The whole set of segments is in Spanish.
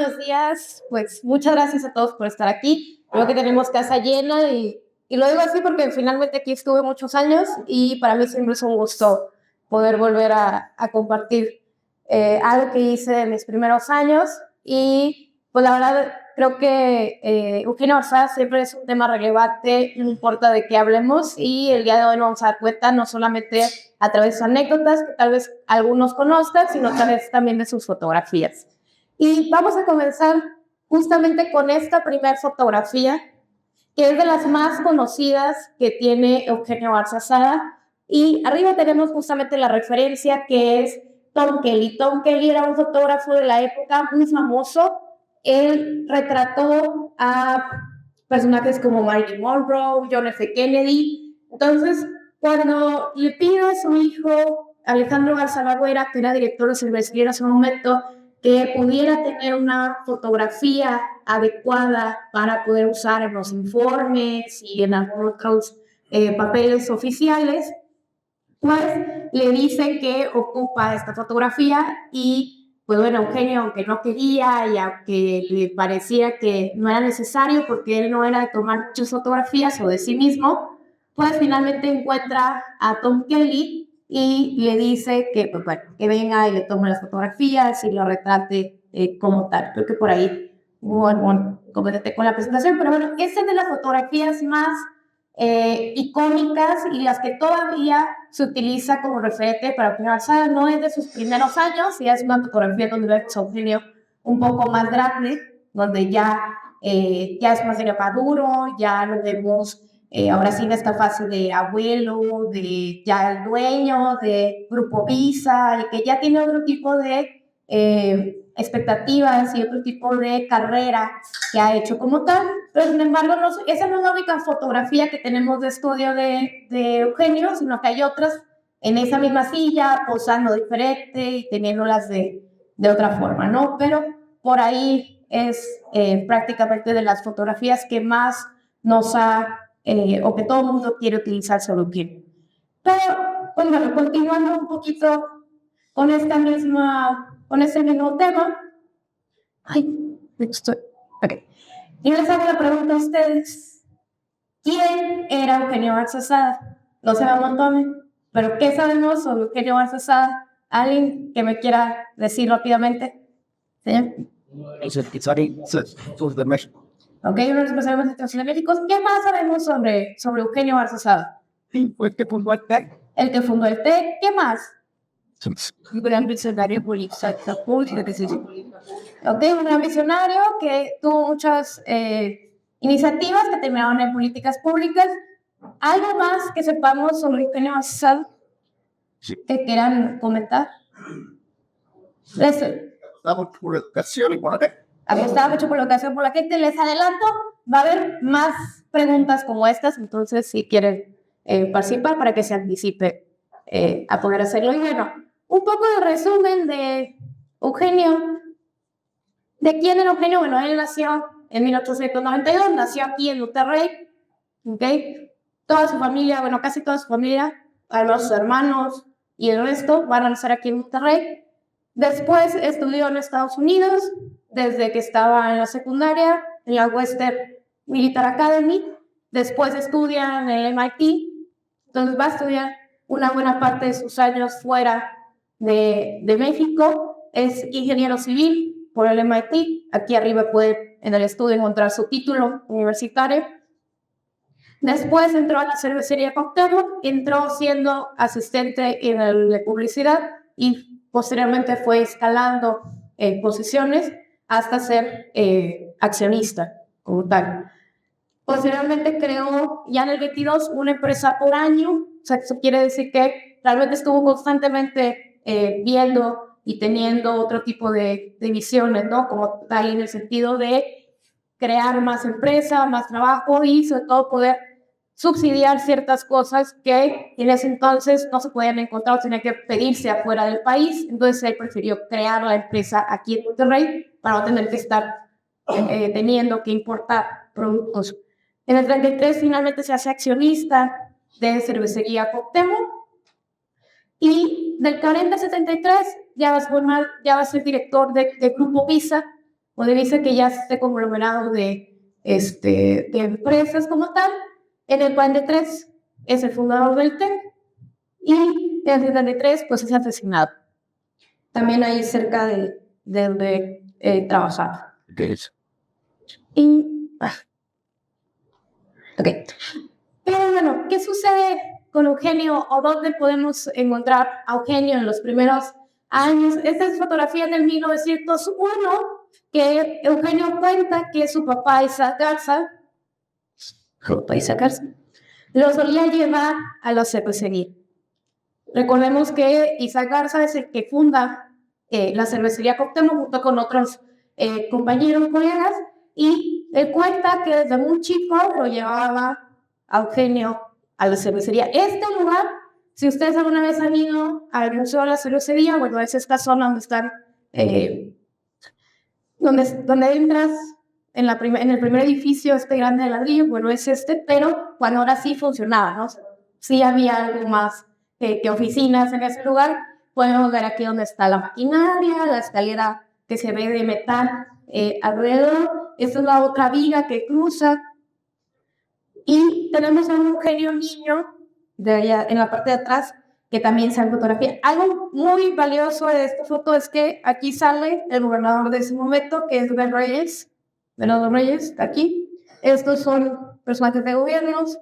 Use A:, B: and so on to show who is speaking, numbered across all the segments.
A: buenos días. Pues muchas gracias a todos por estar aquí. Creo que tenemos casa llena y lo digo así porque finalmente aquí estuve muchos años y para mí siempre es un gusto poder volver a compartir algo que hice en mis primeros años. Y pues la verdad creo que Eugenio Orsá siempre es un tema relevante, no importa de qué hablemos, y el día de hoy nos vamos a dar cuenta no solamente a través de sus anécdotas, que tal vez algunos conozcan, sino a través también de sus fotografías. Y vamos a comenzar justamente con esta primera fotografía, que es de las más conocidas que tiene Eugenio Garzazada. Y arriba tenemos justamente la referencia que es Tom Kelly. Tom Kelly era un fotógrafo de la época muy famoso. Él retrató a personajes como Marilyn Monroe, John F. Kennedy. Entonces, cuando le pido a su hijo Alejandro Garzalagüera, que era director de Silvestri en ese momento, que pudiera tener una fotografía adecuada para poder usar en los informes y en algunos otros papeles oficiales, pues le dicen que ocupa esta fotografía y pues bueno, Eugenio, aunque no quería y aunque le parecía que no era necesario porque él no era de tomar muchas fotografías o de sí mismo, pues finalmente encuentra a Tom Kelly y le dice que, pues bueno, que venga y le tome las fotografías y lo retrate como tal. Creo que por ahí bueno, comenté con la presentación, pero bueno, esta es de las fotografías más icónicas y las que todavía se utiliza como referente para Eugenio Garzazada. No es de sus primeros años, ya es una fotografía donde vemos a Eugenio un poco más grande, donde ya es más de maduro, ya lo vemos ahora sí en esta fase de abuelo, de ya el dueño, de Grupo Visa, y que ya tiene otro tipo de expectativas y otro tipo de carrera que ha hecho como tal. Pero sin embargo, esa no es la única fotografía que tenemos de estudio de Eugenio, sino que hay otras en esa misma silla, posando diferente y teniéndolas de otra forma, ¿no? Pero por ahí es prácticamente de las fotografías que más nos ha, o que todo el mundo quiere utilizar sobre Eugenio. Pero, pues bueno, continuando un poquito con esta con este mismo tema. Ay, estoy. Ok. Yo les hago la pregunta a ustedes. ¿Quién era Eugenio Garzazada? No se me amontonen, pero ¿qué sabemos sobre Eugenio Garzazada? ¿Alguien que me quiera decir rápidamente? ¿Señor?
B: De México.
A: Ok, uno de los empresarios internacionales de México. ¿Qué más sabemos sobre Eugenio Garzazada?
B: Sí, pues que fundó el TEC.
A: El que fundó el TEC. ¿Qué más?
B: Un gran visionario político.
A: Ok, un gran visionario que tuvo muchas iniciativas que terminaron en políticas públicas. ¿Algo más que sepamos sobre Eugenio Garzazada que quieran comentar?
B: Estamos por educación y por qué.
A: Apostaba mucho por la educación por la gente. Les adelanto, va a haber más preguntas como estas, entonces si quieren participar para que se anticipe a poder hacerlo. Y bueno, un poco de resumen de Eugenio. ¿De quién era Eugenio? Bueno, él nació en 1892, nació aquí en Monterrey, ¿ok? Toda su familia, bueno, casi toda su familia, además sus hermanos y el resto, van a nacer aquí en Monterrey. Después estudió en Estados Unidos, desde que estaba en la secundaria, en la Western Military Academy. Después estudia en el MIT, entonces va a estudiar una buena parte de sus años fuera de México. Es ingeniero civil por el MIT. Aquí arriba puede en el estudio encontrar su título universitario. Después entró a la cervecería Cuauhtémoc, entró siendo asistente en el de publicidad y posteriormente fue escalando posiciones hasta ser accionista como tal. Posteriormente creó ya en el 22 una empresa por año, o sea, eso quiere decir que realmente estuvo constantemente viendo y teniendo otro tipo de visiones, ¿no? Como tal en el sentido de crear más empresa, más trabajo y sobre todo poder subsidiar ciertas cosas que en ese entonces no se podían encontrar o tenían que pedirse afuera del país. Entonces él prefirió crear la empresa aquí en Monterrey para no tener que estar teniendo que importar productos. En el 33 finalmente se hace accionista de cervecería Cuauhtémoc y del 40 al 73 ya va a ser director de Grupo Visa, donde dice que ya es este conglomerado de empresas como tal. En el 43 es el fundador del TEC y en el 73 pues es asesinado. También ahí cerca de donde trabajaba.
B: ¿Qué es?
A: Ok. Pero bueno, ¿qué sucede con Eugenio o dónde podemos encontrar a Eugenio en los primeros años? Esta es fotografía del 1901 que Eugenio cuenta que su papá Isaac Garza, lo solía llevar a la cervecería. Recordemos que Isaac Garza es el que funda la cervecería Cuauhtémoc junto con otros compañeros, colegas, y él cuenta que desde muy chico lo llevaba a Eugenio a la cervecería. Este lugar, si ustedes alguna vez han ido al Museo de la Cervecería, bueno, es esta zona donde están, donde entras en el primer edificio, este grande de ladrillo, bueno, es pero cuando ahora sí funcionaba, ¿no? Sí había algo más que oficinas en ese lugar. Podemos ver aquí donde está la maquinaria, la escalera que se ve de metal alrededor. Esta es la otra viga que cruza. Y tenemos a un Eugenio niño de allá en la parte de atrás que también sale fotografía. Algo muy valioso de esta foto es que aquí sale el gobernador de ese momento, que es Bernardo Reyes, aquí. Estos son personajes de gobiernos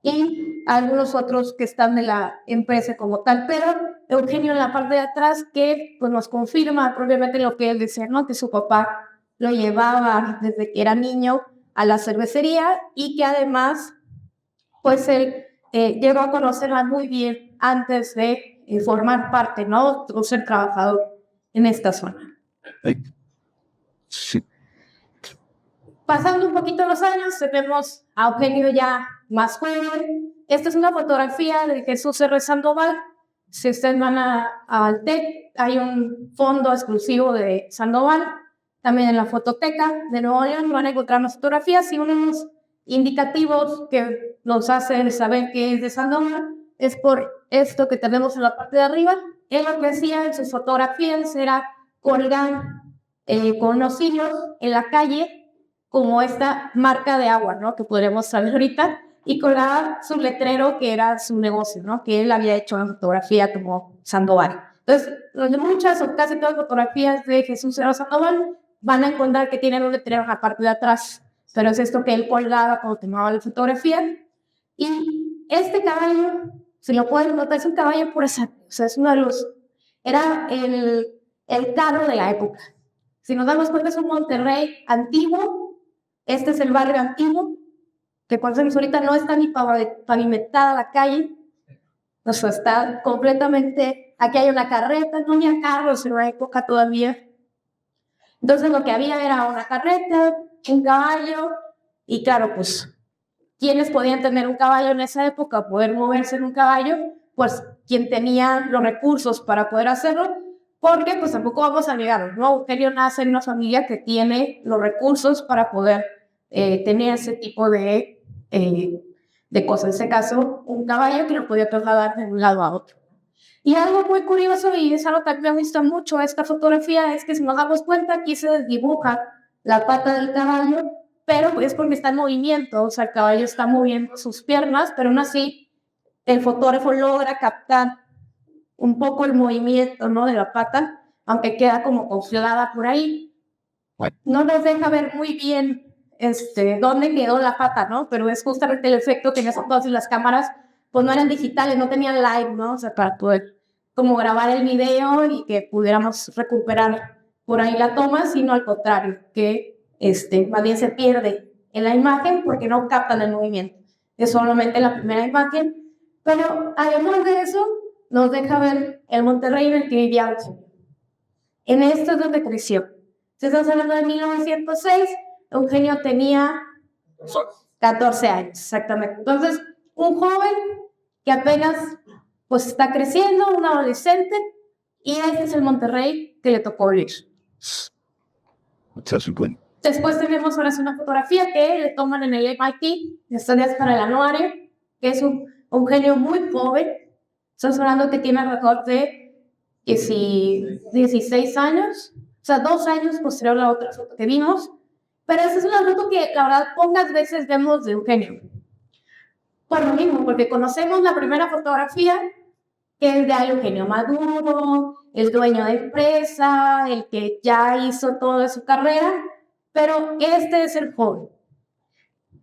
A: y algunos otros que están de la empresa como tal, pero Eugenio en la parte de atrás que pues, nos confirma propiamente lo que él decía, ¿no? Que su papá lo llevaba desde que era niño a la cervecería y que además pues él llegó a conocerla muy bien antes de formar parte, ¿no? O ser trabajador en esta zona.
B: Sí.
A: Pasando un poquito los años, tenemos a Eugenio ya más joven. Esta es una fotografía de Jesús R. Sandoval. Si ustedes van al TEC, hay un fondo exclusivo de Sandoval. También en la fototeca de Nuevo León van a encontrar unas fotografías y unos indicativos que nos hacen saber que es de Sandoval. Es por esto que tenemos en la parte de arriba. Él lo que hacía en sus fotografías era colgar con unos hilos en la calle como esta marca de agua, ¿no? Que podremos saber ahorita, y colgaba su letrero que era su negocio, ¿no? Que él había hecho una fotografía como Sandoval. Entonces, muchas o casi todas las fotografías de Jesús R. Sandoval van a encontrar que tienen un letrero en la parte de atrás, pero es esto que él colgaba cuando tomaba la fotografía. Y este caballo, si lo pueden notar, es un caballo por esa, o sea, es una luz. Era el carro de la época. Si nos damos cuenta, es un Monterrey antiguo. Este es el barrio antiguo, que cuando ahorita no está ni pavimentada la calle, o sea, está completamente, aquí hay una carreta, no había carros en la época todavía. Entonces lo que había era una carreta, un caballo, y claro, pues, ¿quiénes podían tener un caballo en esa época, poder moverse en un caballo? Pues quien tenía los recursos para poder hacerlo, porque pues tampoco vamos a negarlo, ¿no? Eugenio nace en una familia que tiene los recursos para poder tener ese tipo de cosas. En ese caso, un caballo que lo podía trasladar de un lado a otro. Y algo muy curioso, y es algo que me gusta mucho esta fotografía, es que si nos damos cuenta, aquí se desdibuja la pata del caballo, pero es porque está en movimiento, o sea, el caballo está moviendo sus piernas, pero aún así el fotógrafo logra captar un poco el movimiento, ¿no? De la pata, aunque queda como congelada por ahí. No nos deja ver muy bien dónde quedó la pata, ¿no? Pero es justamente el efecto que en ese entonces las cámaras pues no eran digitales, no tenían live, ¿no? O sea, para poder como grabar el video y que pudiéramos recuperar por ahí la toma, sino al contrario, que más bien se pierde en la imagen porque no captan el movimiento. Es solamente la primera imagen, pero además de eso, nos deja ver el Monterrey en el que vivía Eugenio. En esto es donde creció. Si estamos hablando de 1906, Eugenio tenía 14 años, exactamente. Entonces, un joven que apenas pues está creciendo, un adolescente, y este es el Monterrey que le tocó vivir. Después tenemos ahora una fotografía que le toman en el MIT, Estudios para el Anuario, que es un Eugenio muy joven. Estamos hablando que tiene alrededor de 16 años, O sea, 2 años posterior a la otra foto que vimos. Pero esa es una foto que, la verdad, pocas veces vemos de Eugenio. Por lo mismo, porque conocemos la primera fotografía, que es de Eugenio maduro, el dueño de empresa, el que ya hizo toda su carrera, pero este es el joven.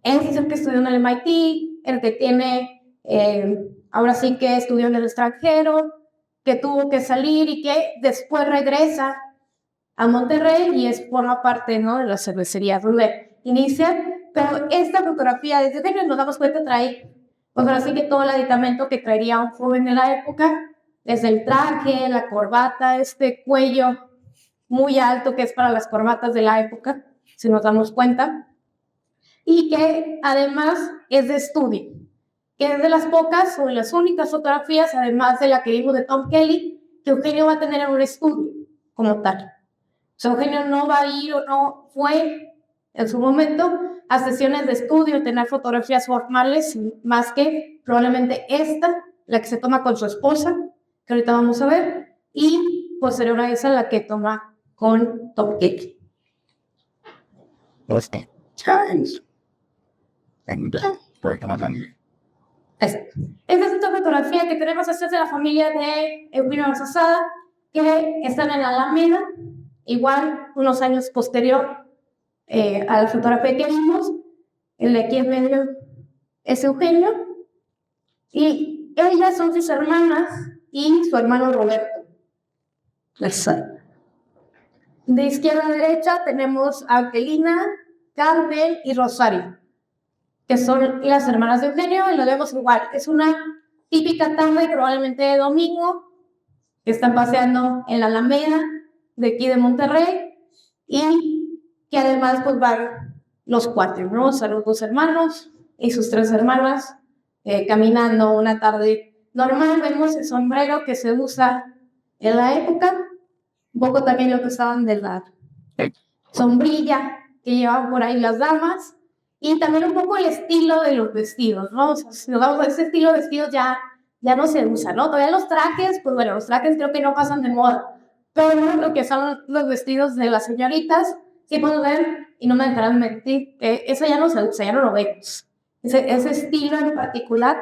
A: Este es el que estudió en el MIT, el que tiene, ahora sí que estudió en el extranjero, que tuvo que salir y que después regresa a Monterrey y forma parte, ¿no?, de la cervecería donde inicia. Pero esta fotografía, desde que nos damos cuenta, trae, pues ahora sí que todo el aditamento que traería un joven de la época, desde el traje, la corbata, este cuello muy alto que es para las corbatas de la época, si nos damos cuenta, y que además es de estudio, que es de las pocas o de las únicas fotografías, además de la que vimos de Tom Kelly, que Eugenio va a tener en un estudio como tal. O sea, Eugenio no va a ir o no fue en su momento a sesiones de estudio, tener fotografías formales, más que probablemente esta, la que se toma con su esposa, que ahorita vamos a ver, y posterior a esa la que toma con Tom Kelly.
B: Times.
A: Esta es otra fotografía que tenemos. Esta es de la familia de Eugenio Garzazada, que están en la Alameda, igual unos años posterior a la fotografía que vimos. El de aquí en medio es Eugenio, y ellas son sus hermanas y su hermano Roberto. De izquierda a derecha tenemos a Angelina, Carmen y Rosario, que son las hermanas de Eugenio, y lo vemos igual. Es una típica tarde, probablemente de domingo, que están paseando en la Alameda de aquí de Monterrey, y que además pues van los 4, ¿no? O sea, los 2 hermanos y sus 3 hermanas caminando una tarde normal. Vemos el sombrero que se usa en la época, un poco también lo que usaban de la sombrilla que llevaban por ahí las damas, y también un poco el estilo de los vestidos, ¿no? O sea, si nos vamos a ese estilo de vestidos ya no se usa, ¿no? Todavía los trajes, pues bueno, los trajes creo que no pasan de moda, pero lo que son los vestidos de las señoritas, sí podemos ver, y no me dejarán mentir, que eso ya no se usa, ya no lo vemos. Ese estilo en particular,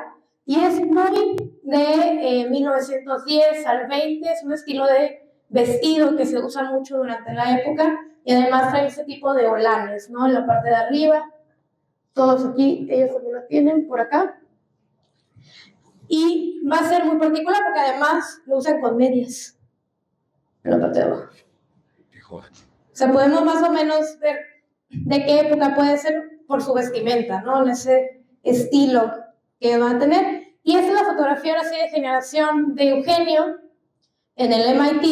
A: y es muy de 1910 al 20, es un estilo de vestido que se usa mucho durante la época, y además trae ese tipo de olanes, ¿no? En la parte de arriba, todos aquí, ellos también lo tienen por acá. Y va a ser muy particular porque además lo usan con medias en la parte de abajo. O sea, podemos más o menos ver de qué época puede ser por su vestimenta, ¿no? En ese estilo que va a tener. Y esta es la fotografía ahora sí de generación de Eugenio en el MIT.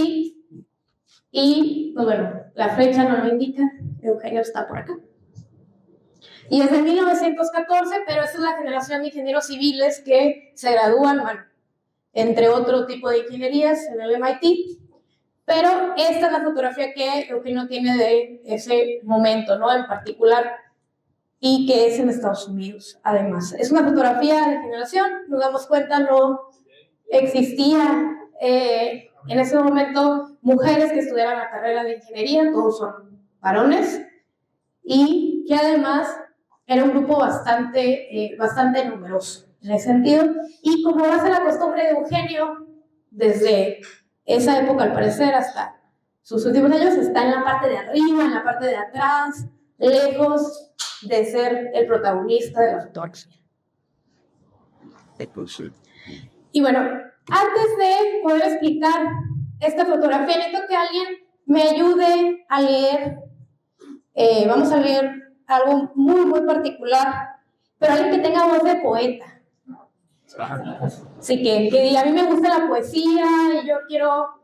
A: Y, pues bueno, la fecha no lo indica, Eugenio está por acá. Y es de 1914, pero esta es la generación de ingenieros civiles que se gradúan, bueno, entre otro tipo de ingenierías en el MIT. Pero esta es la fotografía que Eugenio tiene de ese momento, ¿no? En particular, y que es en Estados Unidos, además. Es una fotografía de generación, nos damos cuenta, no existía en ese momento mujeres que estudiaran la carrera de ingeniería, todos son varones, y que además era un grupo bastante numeroso en ese sentido. Y como va a ser la costumbre de Eugenio, desde esa época al parecer hasta sus últimos años, está en la parte de arriba, en la parte de atrás, lejos de ser el protagonista de la fotografía. Y bueno, antes de poder explicar esta fotografía, necesito que alguien me ayude a leer. Vamos a leer algo muy, muy particular, pero alguien que tenga voz de poeta. Así que diga, a mí me gusta la poesía y yo quiero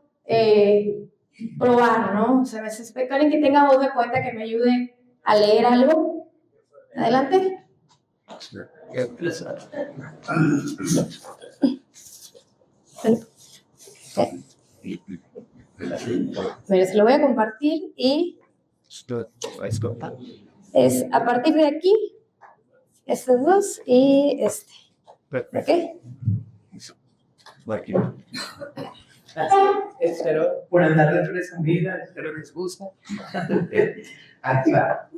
A: probar, ¿no? O sea, necesito alguien que tenga voz de poeta que me ayude a leer algo. Adelante. Mira, se lo voy a compartir y es a partir de aquí, estos dos y este. ¿Ok?
C: Espero por andar de presumida, espero les gusta. Aquí va.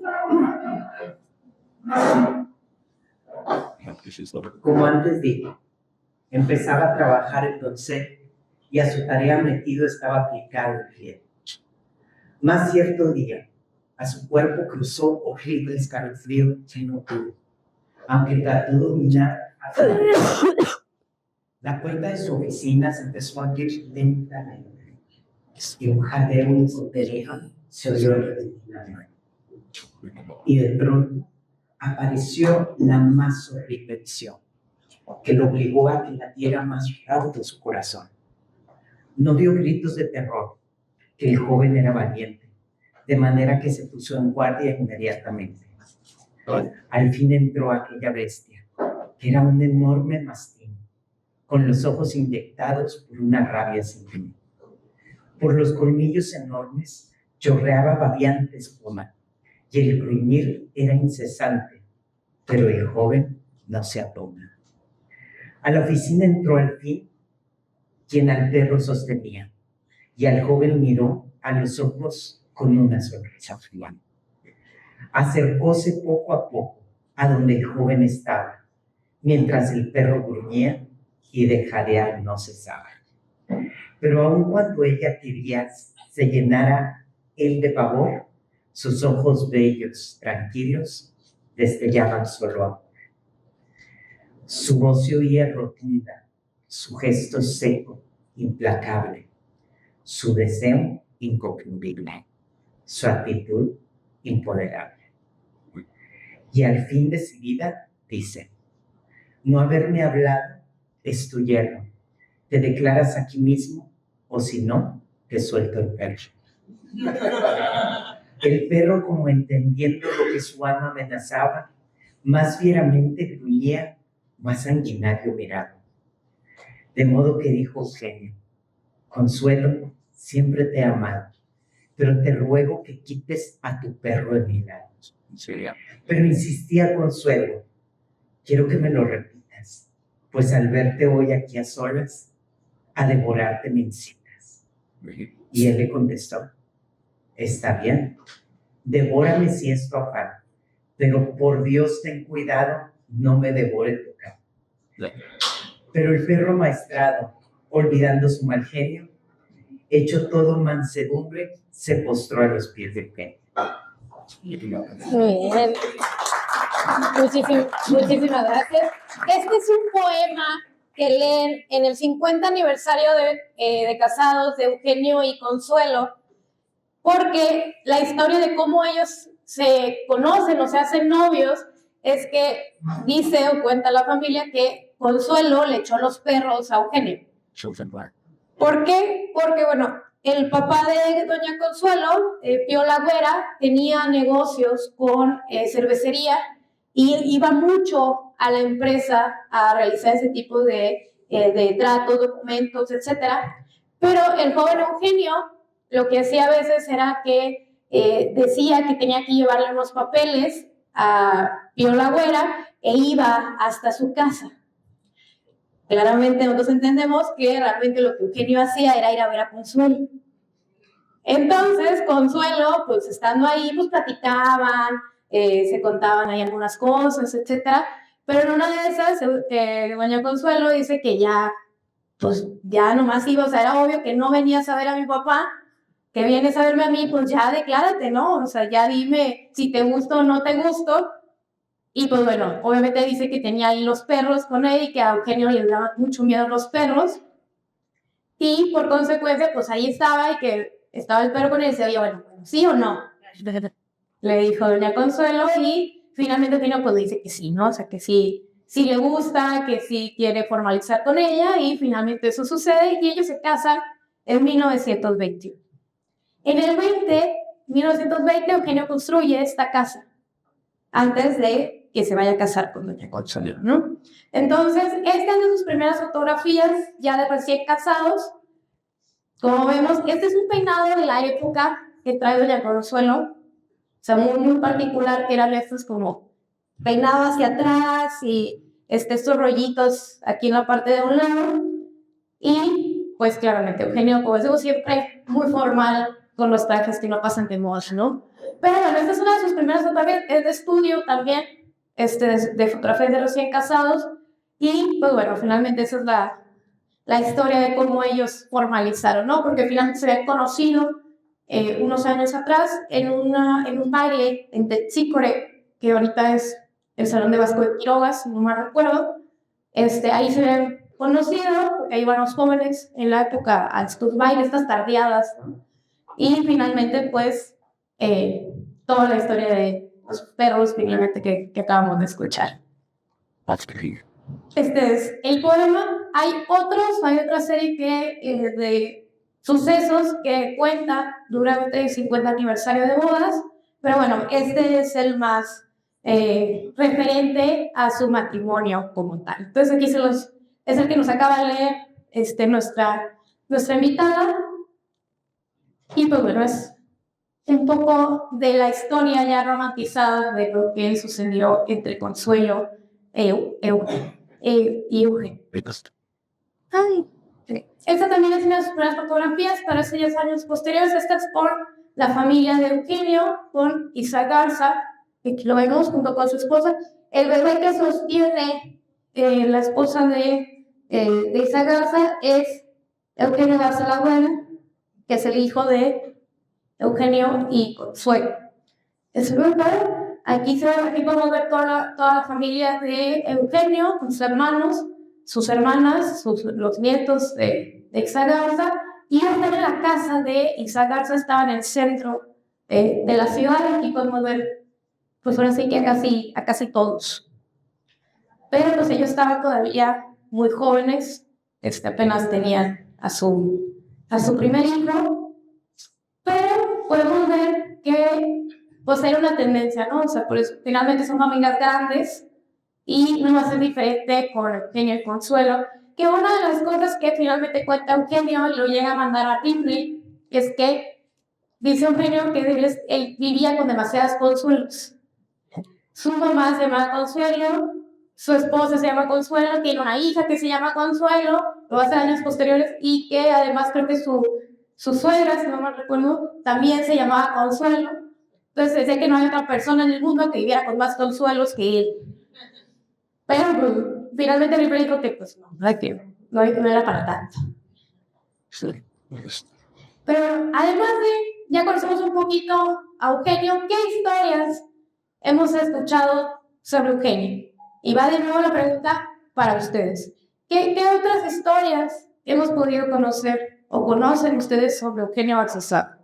C: Como antes dije, empezaba a trabajar el doncel y a su tarea metido estaba aplicado el riego. Más cierto día, a su cuerpo cruzó horrible escalofrío que no pudo, aunque trató de dominar a su La puerta de su oficina se empezó a abrir lentamente y un jadeo incontrolable se oyó repentinamente. Y de pronto apareció la más horrible visión, que lo obligó a que latiera más rápido su corazón. No dio gritos de terror, que el joven era valiente, de manera que se puso en guardia inmediatamente. Al fin entró aquella bestia, que era un enorme mastín, con los ojos inyectados por una rabia sin fin. Por los colmillos enormes chorreaba variante espuma, y el gruñir era incesante, pero el joven no se atona. A la oficina entró al fin quien al perro sostenía, y al joven miró a los ojos con una sonrisa fría. Acercóse poco a poco a donde el joven estaba, mientras el perro gruñía y de jadear no cesaba. Pero aun cuando ella quería se llenara él de pavor, sus ojos bellos, tranquilos, destellaban solo amor. Su voz se oía rotunda, su gesto seco, implacable, su deseo inconfundible, su actitud imponderable. Y al fin decidida, dice: no haberme hablado es tu yerno. Te declaras aquí mismo, o si no, te suelto el perro. El perro, como entendiendo lo que su alma amenazaba, más fieramente gruñía, más sanguinario miraba. De modo que dijo Eugenio: Consuelo, siempre te he amado, pero te ruego que quites a tu perro de mi lado. Pero insistía Consuelo: quiero que me lo repitas, pues al verte hoy aquí a solas, a devorarte me incitas. Y él le contestó: está bien, devórame si es tu afán, pero por Dios ten cuidado, no me devore tu cama. Pero el perro maestrado, olvidando su mal genio, hecho todo mansedumbre, se postró a los pies del genio.
A: Muy bien. Muchísimas gracias. Este es un poema que leen en el 50 aniversario de casados de Eugenio y Consuelo, porque la historia de cómo ellos se conocen o se hacen novios es que dice o cuenta la familia que Consuelo le echó los perros a Eugenio. ¿Por qué? Porque, bueno, el papá de doña Consuelo, Pío La Güera, tenía negocios con cervecería y iba mucho a la empresa a realizar ese tipo de tratos, documentos, etcétera. Pero el joven Eugenio lo que hacía a veces era que decía que tenía que llevarle unos papeles a Pío La Güera e iba hasta su casa. Claramente nosotros entendemos que realmente lo que Eugenio hacía era ir a ver a Consuelo. Entonces, Consuelo, pues estando ahí, pues platicaban, se contaban ahí algunas cosas, etcétera. Pero en una de esas, doña Consuelo dice que ya, pues ya nomás iba, o sea, era obvio que no venías a ver a mi papá, que vienes a verme a mí, pues ya declárate, ¿no? O sea, ya dime si te gusto o no te gusto. Y pues bueno, obviamente dice que tenía ahí los perros con él y que a Eugenio le daban mucho miedo los perros. Y por consecuencia, pues ahí estaba y que estaba el perro con él y decía, oye, bueno, ¿sí o no? Le dijo doña Consuelo y finalmente Eugenio pues dice que sí, ¿no? O sea, que sí le gusta, que sí quiere formalizar con ella y finalmente eso sucede y ellos se casan en 1921. En el 1920, Eugenio construye esta casa antes de que se vaya a casar con doña Consuelo, ¿no? Entonces, esta es de sus primeras fotografías ya de recién casados. Como vemos, este es un peinado de la época que trae doña Consuelo, o sea, muy particular, que eran estos como peinado hacia atrás y estos rollitos aquí en la parte de un lado. Y pues claramente Eugenio, como digo, siempre muy formal, con los trajes que no pasan de moda, ¿no? Pero bueno, esta es una de sus primeras fotografías, es de estudio también, de fotografías de recién casados, y pues bueno, finalmente esa es la historia de cómo ellos formalizaron, ¿no? Porque finalmente se habían conocido unos años atrás en un baile en Tetzícore, que ahorita es el Salón de Vasco de Quiroga, si no me recuerdo. Ahí se habían conocido, porque ahí iban los jóvenes en la época a estos bailes, estas tardeadas, ¿no? Y finalmente, pues, toda la historia de los perros, finalmente, que acabamos de escuchar. Este es el poema. Hay otra serie de sucesos que cuenta durante el 50 aniversario de bodas, pero bueno, este es el más referente a su matrimonio como tal. Entonces aquí es el que nos acaba de leer nuestra invitada, y pues bueno, es un poco de la historia ya romantizada de lo que sucedió entre Consuelo y Eugenio. Ay. Esta también es una de sus primeras fotografías para aquellos años posteriores. Esta es por la familia de Eugenio con Isa Garza, que lo vemos junto con su esposa. El bebé que sostiene la esposa de Isa Garza es Eugenio Garza la Buena, que es el hijo de Eugenio y Consuelo. Aquí podemos ver toda la familia de Eugenio, con sus hermanos, sus hermanas, los nietos de Isa Garza, y en la casa de Isa Garza estaba en el centro de la ciudad. Aquí podemos ver, pues ahora sí que a casi todos. Pero pues ellos estaban todavía muy jóvenes, apenas tenían a su primer hijo, pero podemos ver que pues era una tendencia, ¿no? O sea, por eso finalmente son familias grandes, y no va a ser diferente con Eugenio y Consuelo, que una de las cosas que finalmente cuenta Eugenio y lo llega a mandar a Disney es que dice Eugenio que él vivía con demasiadas Consuelos. Su mamá se llama Consuelo, su esposa se llama Consuelo, tiene una hija que se llama Consuelo, lo hace años posteriores, y que además creo que su suegra, si no me recuerdo, también se llamaba Consuelo. Entonces decía que no hay otra persona en el mundo que viviera con más Consuelos que él. Pero pues, finalmente mi dijo que pues no era para tanto. Pero además ya conocemos un poquito a Eugenio, ¿qué historias hemos escuchado sobre Eugenio? Y va de nuevo la pregunta para ustedes. ¿Qué otras historias hemos podido conocer o conocen ustedes sobre Eugenio Baltasar?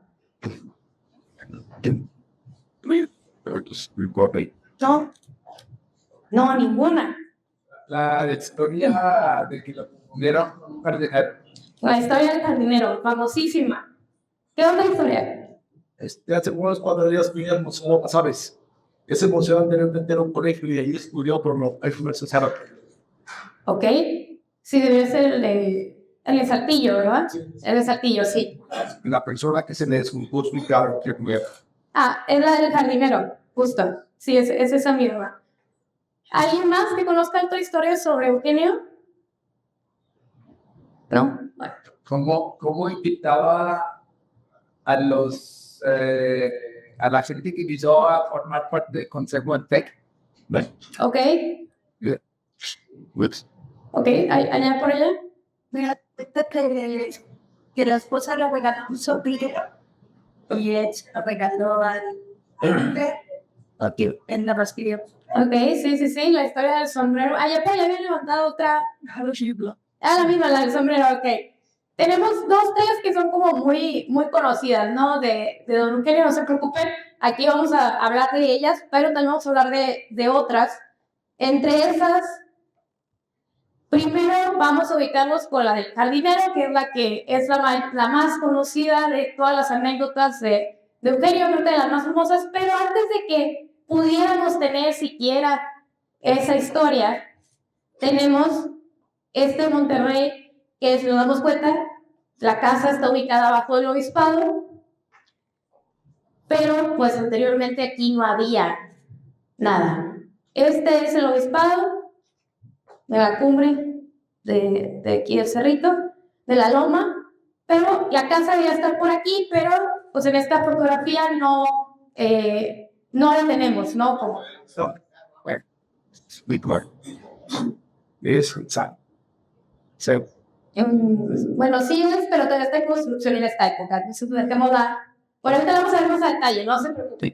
A: No, ninguna.
B: La historia de que lo pudieron perder.
A: La historia del jardinero, famosísima. ¿Qué otra historia?
B: Hace unos 4 días fui al museo, ¿sabes? Ese museo anteriormente era un colegio y ahí estudió por lo que fue necesario.
A: Ok. Sí, debe ser el de Saltillo, ¿verdad? Sí. El de Saltillo, sí.
B: La persona que se le disculpó explicar que fue.
A: Es la del jardinero, justo. Sí, es esa misma. ¿Alguien más que conozca otra historia sobre Eugenio? ¿No? Bueno.
B: ¿Cómo invitaba a la gente que quiso a formar parte del Consejo del TEC?
A: Ok. Ok, allá por allá.
D: Mira, que la esposa le regaló un sobrino y él regaló aquí en la Bastilla.
A: Ok, sí, la historia del sombrero. Allá por allá habían levantado otra. La misma, la del sombrero, ok. Tenemos 2 telas que son como muy, muy conocidas, ¿no? De don Eugenio, no se preocupen. Aquí vamos a hablar de ellas, pero también vamos a hablar de otras. Entre esas, primero vamos a ubicarnos con la del jardinero, que es la más conocida de todas las anécdotas de Eugenio, una de las más famosas. Pero antes de que pudiéramos tener siquiera esa historia, tenemos Monterrey, que si nos damos cuenta, la casa está ubicada bajo el obispado, pero pues anteriormente aquí no había nada. Este es el obispado de la cumbre de aquí del cerrito. de la loma, pero la casa debía estar por aquí, pero pues en esta fotografía no la tenemos, ¿no? Como,
B: So, where? Sweet word. This inside. So,
A: bueno, sí es, pero todavía está en construcción en esta época, entonces dejemos por ahorita la vamos a ver más a detalle, no se preocupen,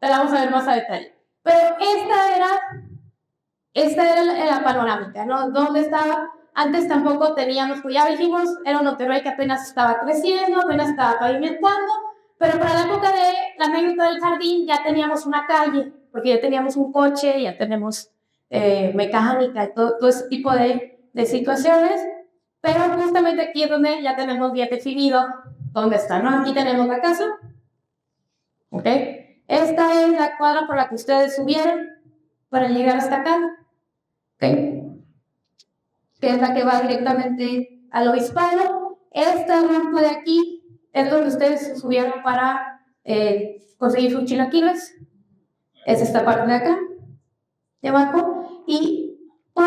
A: te la vamos a ver más a detalle. Pero esta era la panorámica, ¿no? ¿Dónde estaba? Antes tampoco teníamos, pues ya dijimos, era un Monterrey que apenas estaba creciendo, apenas estaba pavimentando, pero para la época de la anécdota del jardín ya teníamos una calle, porque ya teníamos un coche, ya tenemos mecánica y todo ese tipo de situaciones, pero justamente aquí es donde ya tenemos bien definido dónde está, ¿no? Aquí tenemos la casa, ¿ok? Esta es la cuadra por la que ustedes subieron para llegar hasta acá, ¿ok? Que es la que va directamente al obispado. Esta rampa de aquí es donde ustedes subieron para conseguir sus chilaquiles. Es esta parte de acá, de abajo. Y por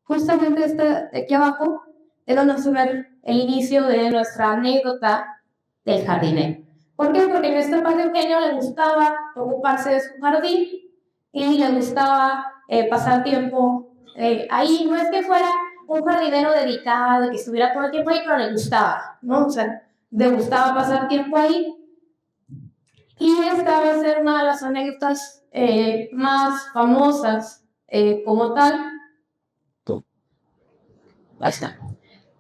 A: justamente esta de aquí abajo, es donde vamos a ver el inicio de nuestra anécdota del jardinero. ¿Por qué? Porque en esta parte Eugenio le gustaba ocuparse de su jardín y le gustaba pasar tiempo ahí. No es que fuera un jardinero dedicado, que estuviera todo el tiempo ahí, pero le gustaba, ¿no? O sea, le gustaba pasar tiempo ahí. Y esta va a ser una de las anécdotas más famosas como tal. Ahí está.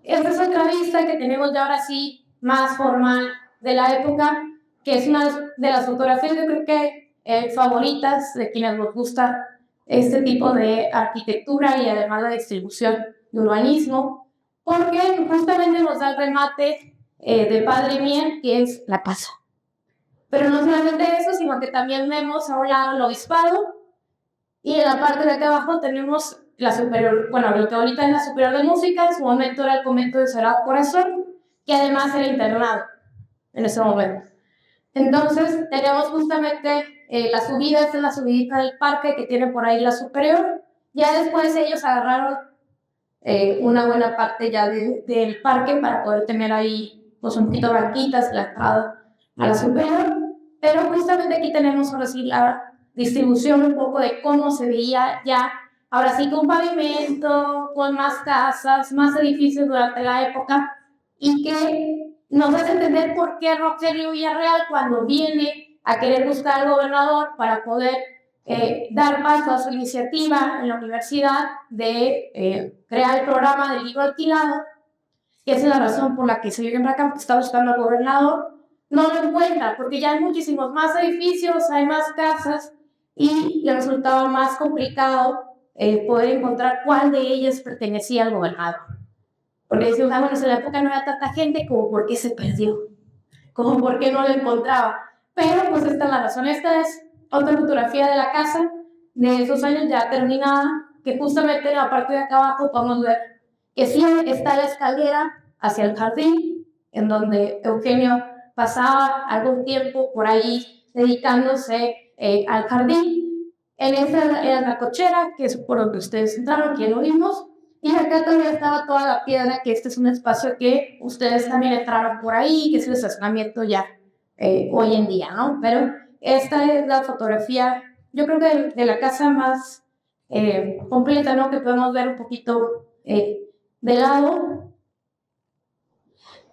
A: Esta es otra vista que tenemos ya ahora sí más formal de la época, que es una de las fotografías yo creo que favoritas de quienes nos gusta este tipo de arquitectura y además la distribución de urbanismo, porque justamente nos da el remate de Padre Mier, que es la casa. Pero no solamente eso, sino que también vemos a un lado el obispado y en la parte de acá abajo tenemos la superior, bueno, lo que ahorita es la superior de música, en su momento era el convento de Sagrado Corazón, que además era internado en ese momento. Entonces, tenemos justamente la subida, esta es la subidita del parque que tiene por ahí la superior. Ya después ellos agarraron una buena parte ya del parque para poder tener ahí pues, un poquito de banquitas, la entrada a la superior. Pero justamente aquí tenemos ahora sí la distribución un poco de cómo se veía ya, ahora sí con pavimento, con más casas, más edificios durante la época, y que nos hace entender por qué Rogelio Villarreal, cuando viene a querer buscar al gobernador para poder dar paso a su iniciativa en la universidad de crear el programa del libro alquilado, que es la razón por la que se vive en Bracamp, está buscando al gobernador, no lo encuentra, porque ya hay muchísimos más edificios, hay más casas, y le resultaba más complicado poder encontrar cuál de ellas pertenecía al gobernador. Porque decían, bueno, en la época no había tanta gente, como por qué se perdió, como por qué no lo encontraba. Pero pues esta es la razón. Esta es otra fotografía de la casa de esos años ya terminada, que justamente en la parte de acá abajo podemos ver que sí está la escalera hacia el jardín, en donde Eugenio pasaba algún tiempo por ahí dedicándose al jardín. En esa era la cochera, que es por donde ustedes entraron, que lo vimos. Y acá todavía estaba toda la piedra, que este es un espacio que ustedes también entraron por ahí, que es el estacionamiento ya hoy en día, ¿no? Pero esta es la fotografía, yo creo que de la casa más completa, ¿no? Que podemos ver un poquito de lado.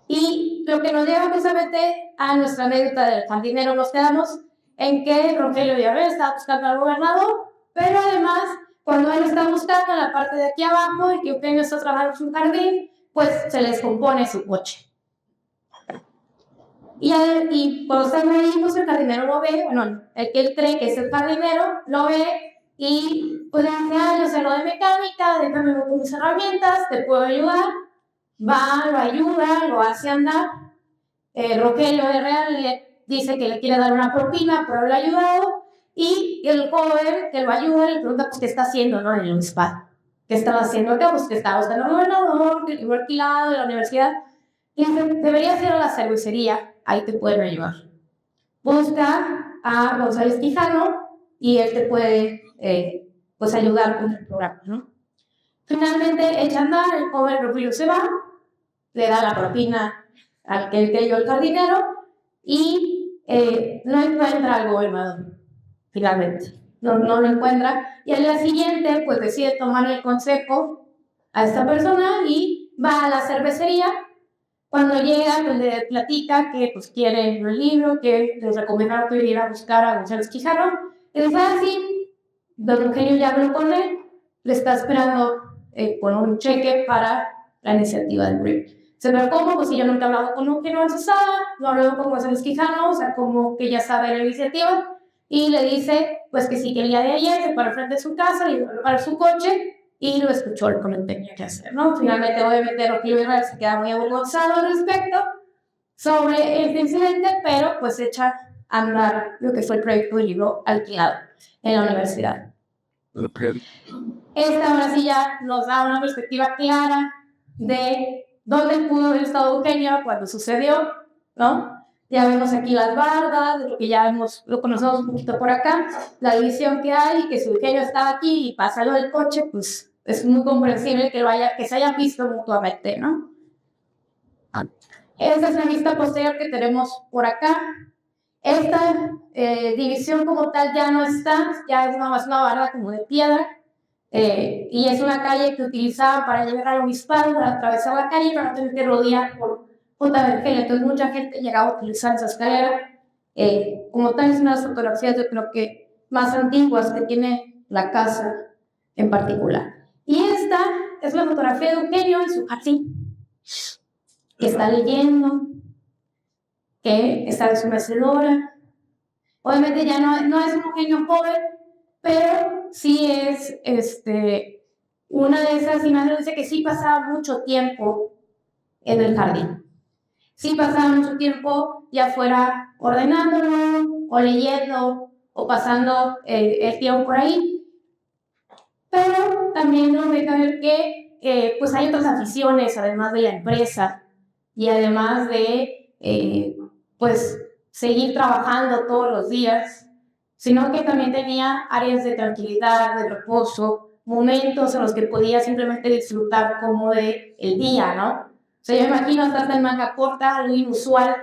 A: Y lo que nos lleva justamente a nuestra anécdota del jardinero, nos quedamos en que Rogelio Villarreal estaba buscando al gobernador, pero además, cuando él está buscando en la parte de aquí abajo y que Eugenio está trabajando en su jardín, pues se les compone su coche. Y cuando están ahí, pues el jardinero lo ve, bueno, el que él cree que es el jardinero, lo ve y pues le dice, yo sé lo de mecánica, déjame ver con mis herramientas, te puedo ayudar. Va, lo ayuda, lo hace andar. Rogelio Villarreal le dice que le quiere dar una propina por haberle ayudado. Y el joven que lo ayuda le pregunta, pues, ¿qué está haciendo, no? En el obispado. ¿Qué estaba haciendo acá? Pues, que estaba buscando al gobernador, que el libro alquilado de la universidad. Y dice, deberías ir a la cervecería, ahí te pueden ayudar. Busca a González Quijano y él te puede, pues, ayudar con el programa, ¿no? Finalmente echa a andar, el joven Rogelio se va le da la propina al que dio el jardinero y no encuentra al gobernador, finalmente. No lo encuentra y al día siguiente pues decide tomar el consejo a esta persona y va a la cervecería. Cuando llega, pues le platica que pues quiere el libro, que les recomendaron que ir a buscar a González Quijano. Y dice, sí, don Eugenio ya habló con él, le está esperando con un cheque para la iniciativa del PRI. Pero ¿cómo? Pues si yo nunca he hablado con Eugenio Ansosada, no he hablado con González Quijano, o sea, como que ya sabe la iniciativa. Y le dice, pues que sí, que el día de ayer se paró frente a su casa, le para su coche y lo escuchó lo que no tenía que hacer, ¿no? Finalmente, obviamente, Rogelio Israel se queda muy avergonzado al respecto sobre este incidente, pero pues echa a andar lo que fue el proyecto del libro alquilado en la universidad. Esta ahora sí ya nos da una perspectiva clara de dónde pudo haber estado Eugenio cuando sucedió, ¿no? Ya vemos aquí las bardas, de lo que ya lo conocemos un poquito por acá, la división que hay, que si Eugenio estaba aquí y pasa lo del coche, pues es muy comprensible que se hayan visto mutuamente, ¿no? Esta es la vista posterior que tenemos por acá. Esta división como tal ya no está, ya es más una barda como de piedra, y es una calle que utilizaban para llegar al obispado, para atravesar la calle, para no tener que rodear por JBG. Entonces mucha gente llegaba a utilizar esa escalera. Como tal, es una de las fotografías, yo creo que más antiguas que tiene la casa en particular. Y esta es la fotografía de Eugenio en su jardín, que está leyendo, que está en su mecedora. Obviamente ya no es un Eugenio joven, pero sí es una de esas imágenes, dice que sí pasaba mucho tiempo en el jardín. Sí pasaba mucho tiempo ya fuera ordenándolo, o leyendo, o pasando el tiempo por ahí. Pero también nos deja ver que pues hay otras aficiones, además de la empresa, y además de pues seguir trabajando todos los días, sino que también tenía áreas de tranquilidad, de reposo, momentos en los que podía simplemente disfrutar como de el día, ¿no? O sea, yo me imagino estar en manga corta, algo inusual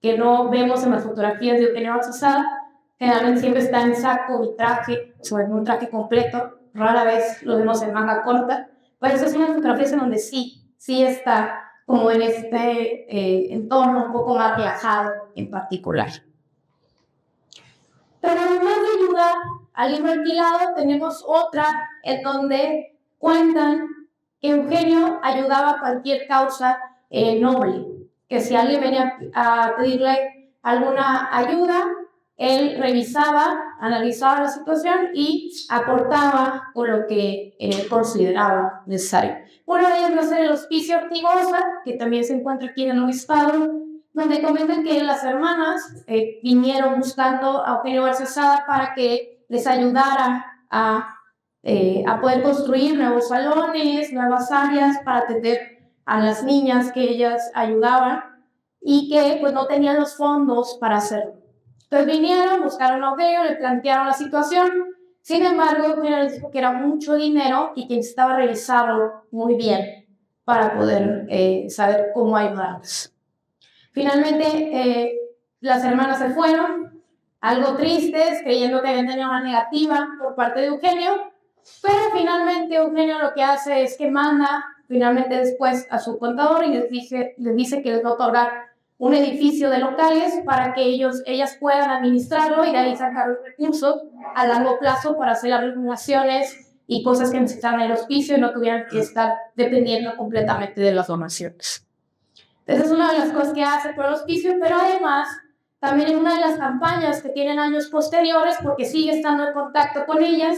A: que no vemos en las fotografías de Eugenio Ansosada. Generalmente siempre está en saco y traje, sobre un traje completo, rara vez lo vemos en manga corta, pero esas son las fotografías en donde sí está como en este entorno un poco más relajado en particular. Pero además de ayudar al libro alquilado, tenemos otra en donde cuentan que Eugenio ayudaba a cualquier causa noble, que si alguien venía a pedirle alguna ayuda, él revisaba, analizaba la situación y aportaba con lo que consideraba necesario. Una de ellas va a ser el Hospicio Ortigosa, que también se encuentra aquí en el obispado, donde comentan que las hermanas vinieron buscando a Eugenio Ansosada para que les ayudara a poder construir nuevos salones, nuevas áreas para atender a las niñas que ellas ayudaban y que pues no tenían los fondos para hacerlo. Entonces vinieron, buscaron a Eugenio, le plantearon la situación. Sin embargo, Eugenio les dijo que era mucho dinero y que necesitaba revisarlo muy bien para poder saber cómo ayudarlos. Finalmente, las hermanas se fueron, algo tristes, creyendo que habían tenido una negativa por parte de Eugenio, pero finalmente Eugenio lo que hace es que manda finalmente después a su contador y les dice que les va a otorgar un edificio de locales para que ellas puedan administrarlo y de ahí sacar los recursos a largo plazo para hacer las renovaciones y cosas que necesitaban el hospicio y no tuvieran que estar dependiendo completamente de las donaciones. Esa es una de las cosas que hace por el hospicio, pero además también en una de las campañas que tienen años posteriores, porque sigue estando en contacto con ellas,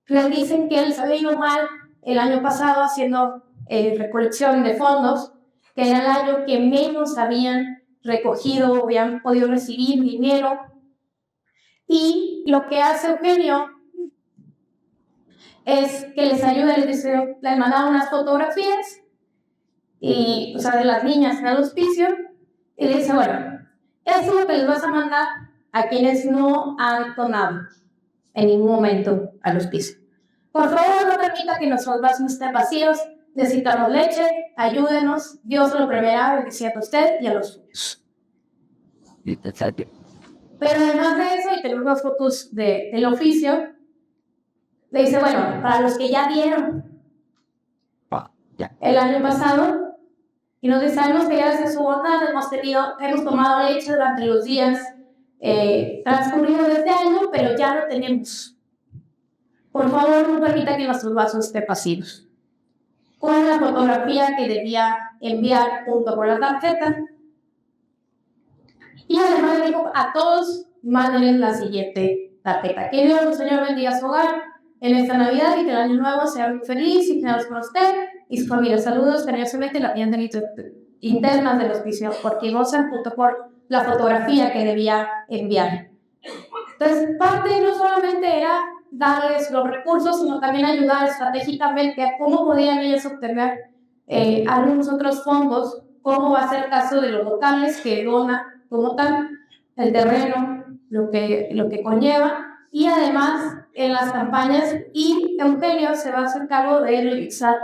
A: les dicen que les había ido mal el año pasado haciendo recolección de fondos, que era el año que menos habían recogido, habían podido recibir dinero. Y lo que hace Eugenio es que les ayuda, les mandaba unas fotografías y, o sea, de las niñas en el hospicio, y le dice, bueno, esto es lo que les vas a mandar a quienes no han donado en ningún momento al hospicio. Por favor, no permita que nuestros vasos estén vacíos, necesitamos leche, ayúdenos, Dios lo premiará, bendiciendo a usted y a los suyos. Pero además de eso, y tenemos las fotos del oficio, le dice, bueno, para los que ya dieron el año pasado, y nos dice, sabemos que gracias a su bondad hemos tomado leche durante los días transcurridos de este año, pero ya lo tenemos. Por favor, no permita que nuestros vasos estén vacíos. Con la fotografía que debía enviar junto con la tarjeta. Y además le dijo a todos, mándenles la siguiente tarjeta. Que Dios, el Señor, bendiga su hogar en esta Navidad y que el año nuevo sea muy feliz y generoso con usted y su familia. Saludos cariñosamente, la tienda internas del hospicio, porque gozan junto por la fotografía que debía enviar. Entonces, parte no solamente era darles los recursos, sino también ayudar estratégicamente a cómo podían ellos obtener algunos otros fondos, cómo va a ser el caso de los locales que donan como tal, el terreno, lo que conlleva, y además en las campañas, y Eugenio se va a hacer cargo de realizar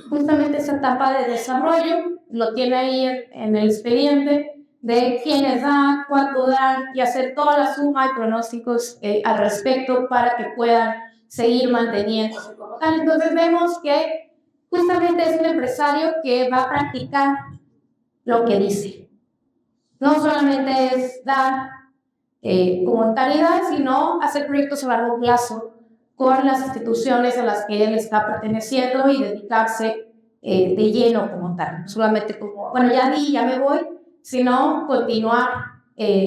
A: justamente esa etapa de desarrollo, lo tiene ahí en el expediente, de quiénes dan, cuánto dan, y hacer toda la suma y pronósticos al respecto para que puedan seguir manteniéndose como tal. Entonces vemos que justamente es un empresario que va a practicar lo que dice. No solamente es dar como caridad, sino hacer proyectos a largo plazo con las instituciones a las que él está perteneciendo y dedicarse de lleno como tal. No solamente como, bueno, ya di, ya me voy, sino continuar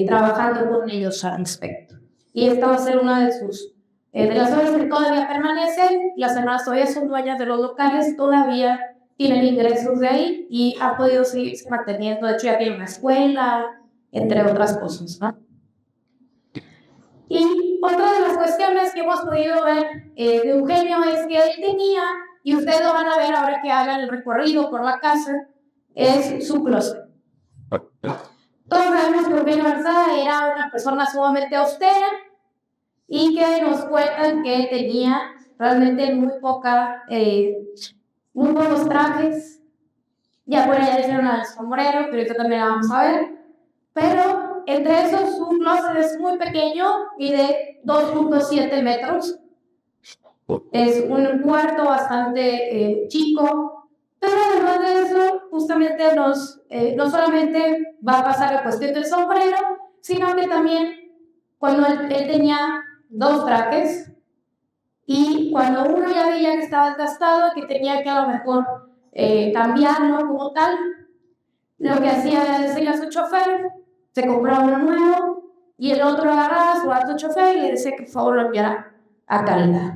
A: trabajando con ellos al respecto. Y esta va a ser una de sus de las obras que todavía permanecen. Las hermanas todavía son dueñas de los locales, todavía tienen ingresos de ahí y ha podido seguir manteniendo. De hecho, ya tiene una escuela, entre otras cosas, ¿no? Y otra de las cuestiones que hemos podido ver de Eugenio es que él tenía, y ustedes lo van a ver ahora que hagan el recorrido por la casa, es su closet. Todos sabemos que Eugenio Garzada era una persona sumamente austera y que nos cuentan que tenía realmente muy pocos trajes. Ya por allá dijeron al sombrero, pero ahorita también la vamos a ver. Pero entre esos, su closet es muy pequeño y de 2.7 metros. Es un cuarto bastante chico, pero además de eso, justamente no solamente va a pasar la cuestión del sombrero, sino que también cuando él tenía 2 trajes y cuando uno ya veía que estaba desgastado, que tenía que a lo mejor cambiarlo como tal, lo que hacía era decirle a su chofer, se compraba uno nuevo y el otro agarraba a su alto chofer y le decía que por favor lo enviara a calidad.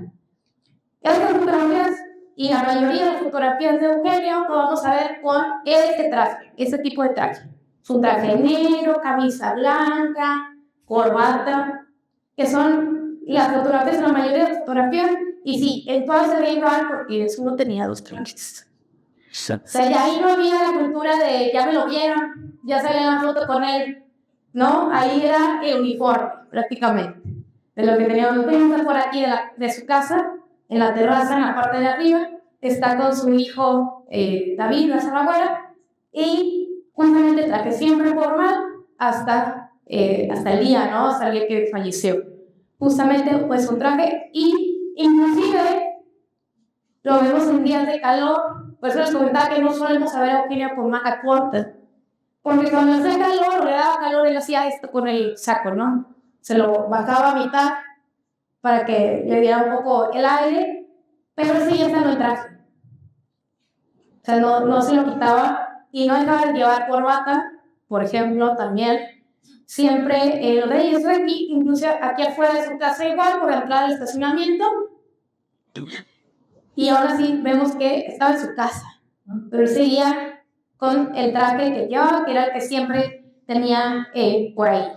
A: Estas fotografías y la mayoría de las fotografías de Eugenio lo vamos a ver con este traje, este tipo de traje. Su traje negro, camisa blanca, corbata, que son las fotografías, la mayoría de las fotografías, y sí, en todas se ve igual porque uno tenía 2 trajes. O sea, ya ahí no había la cultura de ya me lo vieron, ya salía la foto con él, ¿no? Ahí era el uniforme, prácticamente, de lo que teníamos. Vemos por aquí de su casa, en la terraza, en la parte de arriba, está con su hijo David, la Salvaguara, y justamente traje siempre formal hasta el día, ¿no? Hasta el día que falleció. Justamente, pues, un traje, y inclusive lo vemos en días de calor. Por eso les comentaba que no solemos ver a Eugenio con manga corta, porque cuando hacía calor, le daba calor, él hacía esto con el saco, ¿no? Se lo bajaba a mitad para que le diera un poco el aire, pero sí, ya no el traje. O sea, no se lo quitaba y no dejaba de llevar corbata, por ejemplo, también. Siempre los reyes aquí, incluso aquí afuera de su casa igual, por la entrada del estacionamiento. Y ahora sí vemos que estaba en su casa, ¿no? Pero él seguía con el traje que llevaba, que era el que siempre tenía por ahí.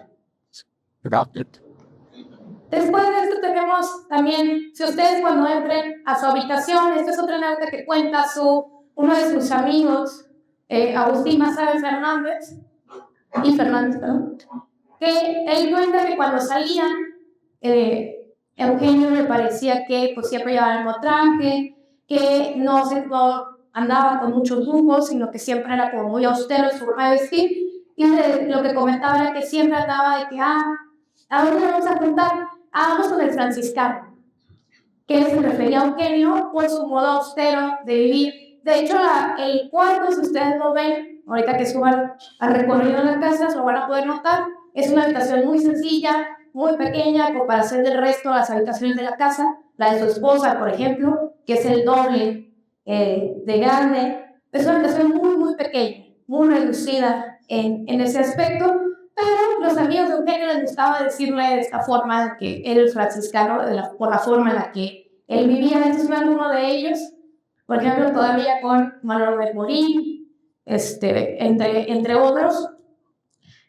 A: Después de esto tenemos también, si ustedes cuando entren a su habitación, esta es otra anécdota que cuenta uno de sus amigos, Agustín Masabe Fernández, que él cuenta que cuando salían, Eugenio me parecía que pues, siempre llevaba el mismo traje, que no andaba con muchos lujos, sino que siempre era como muy austero en su forma de vestir. Y lo que comentaba era que siempre andaba de que, ¿a dónde vamos a juntar? Vamos con el franciscano, que se refería a Eugenio por su modo austero de vivir. De hecho, el cuarto, si ustedes lo ven, ahorita que suban al recorrido de las casas, lo van a poder notar, es una habitación muy sencilla, muy pequeña, en comparación del resto de las habitaciones de la casa. La de su esposa, por ejemplo, que es el doble de grande, es una habitación muy, muy pequeña, muy reducida en ese aspecto, pero los amigos de Eugenio les gustaba decirle de esta forma que era el franciscano, por la forma en la que él vivía. Este es uno de ellos, por ejemplo, todavía con Manuel Morín, entre otros.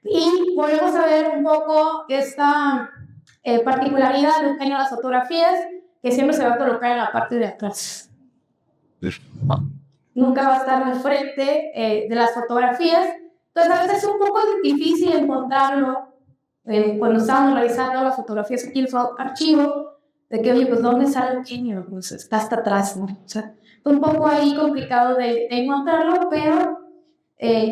A: Y volvemos a ver un poco esta particularidad de Eugenio en las fotografías, que siempre se va a colocar en la parte de atrás. Nunca va a estar al frente de las fotografías. Entonces a veces es un poco difícil encontrarlo cuando estábamos revisando las fotografías aquí en su archivo, de que, oye, pues ¿dónde sale Eugenio? Pues está hasta atrás, ¿no? O sea, fue un poco ahí complicado de encontrarlo, pero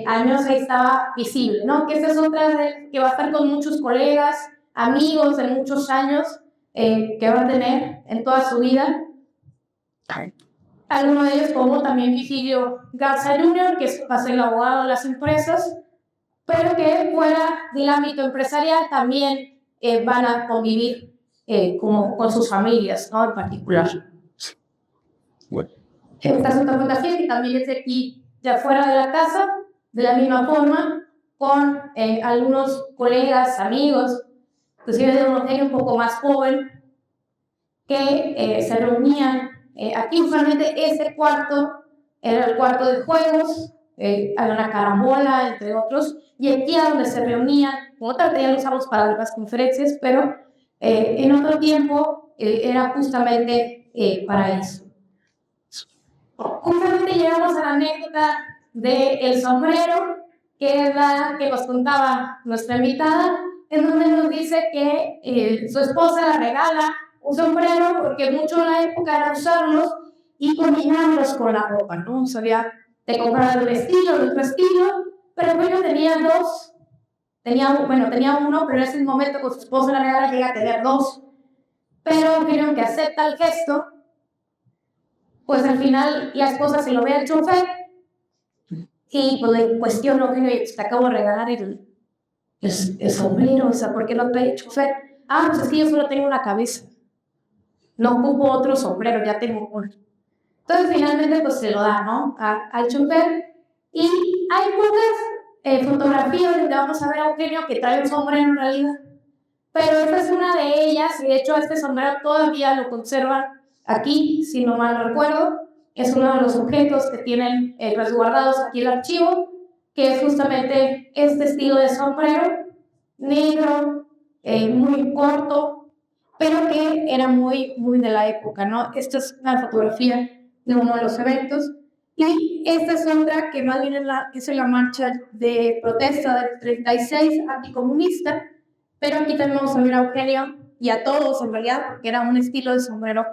A: al menos ahí estaba visible, ¿no? Que esta es otra que va a estar con muchos colegas, amigos de muchos años que va a tener en toda su vida. Algunos de ellos, como también Vigilio Garza Jr., que va a ser el abogado de las empresas, pero que fuera del ámbito empresarial también van a convivir con sus familias, ¿no? En particular.
B: Bueno.
A: Esta es otra fotografía que también es de aquí, de afuera de la casa, de la misma forma, con algunos colegas, amigos, inclusive de un Eugenio un poco más joven, que se reunían. Aquí usualmente ese cuarto era el cuarto de juegos, había una carambola, entre otros, y aquí era donde se reunían. Otra vez ya lo usamos para las conferencias, pero en otro tiempo era justamente para eso. Justamente llegamos a la anécdota del sombrero, que es la que nos contaba nuestra invitada, en donde nos dice que su esposa la regala un sombrero porque mucho en la época era usarlos y combinarlos con la ropa, ¿no? Sabía de comprar el estilo, de otro estilo, pero bueno, tenía uno, pero en ese momento con su esposa la regala llega a tener dos, pero vieron que acepta el gesto, pues al final la esposa se lo ve al chofer y pues le cuestiono, te acabo de regalar el sombrero, o sea, ¿por qué no trae el chofer? Pues es que yo solo tengo una cabeza, no ocupo otro sombrero, ya tengo uno. Entonces finalmente pues se lo da, ¿no? Al chofer. Y hay pocas fotografías donde vamos a ver a Eugenio que trae un sombrero en realidad, pero esta es una de ellas, y de hecho este sombrero todavía lo conservan aquí, si no mal recuerdo. Es uno de los objetos que tienen resguardados aquí el archivo, que es justamente este estilo de sombrero, negro, muy corto, pero que era muy, muy de la época, ¿no? Esta es una fotografía de uno de los eventos. Y esta es otra que más bien es en la marcha de protesta del 36 anticomunista, pero aquí también vamos a ver a Eugenio y a todos en realidad, porque era un estilo de sombrero